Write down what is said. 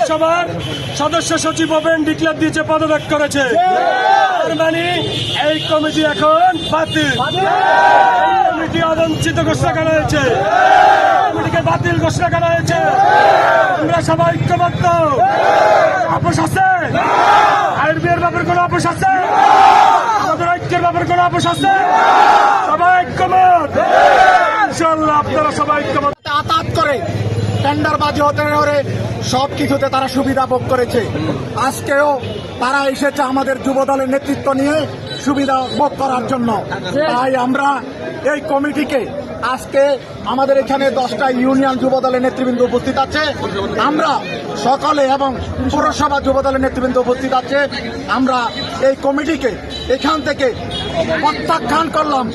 পৌরসভার সদস্য সচিব ওপেন ডিক্লেয়ার দিয়েছে, পদত্যাগ করেছে। তার মানে এই কমিটি এখন বাতিল। এই কমিটি অবঞ্চিত ঘোষণা করা হয়েছে, কমিটিকে বাতিল ঘোষণা করা হয়েছে। আমরা সবাই ঐক্যবদ্ধ। আপোষ আছে? আয়ের বিয়ের ব্যাপারে কোনো আপোষ আছে? আমাদের ঐক্যের ব্যাপারে কোনো আপোষ আছে? সবাই ঐক্যমত। ইনশাআল্লাহ আপনারা সবাই ঐক্যমত। আতাত করে টেন্ডারবাজি হতে করে সবকিছুতে তারা সুবিধা ভোগ করেছে। আজকেও তারা এসেছে আমাদের যুবদলের নেতৃত্ব নিয়ে সুবিধা ভোগ করার জন্য। তাই আমরা এই কমিটিকে আজকে আমাদের এখানে 10টা ইউনিয়ন যুবদলের নেতৃবৃন্দ উপস্থিত আছে, আমরা সকলে এবং পৌরসভা যুবদলের নেতৃবৃন্দ উপস্থিত আছে, আমরা এই কমিটিকে এখান থেকে প্রত্যাখ্যান করলাম।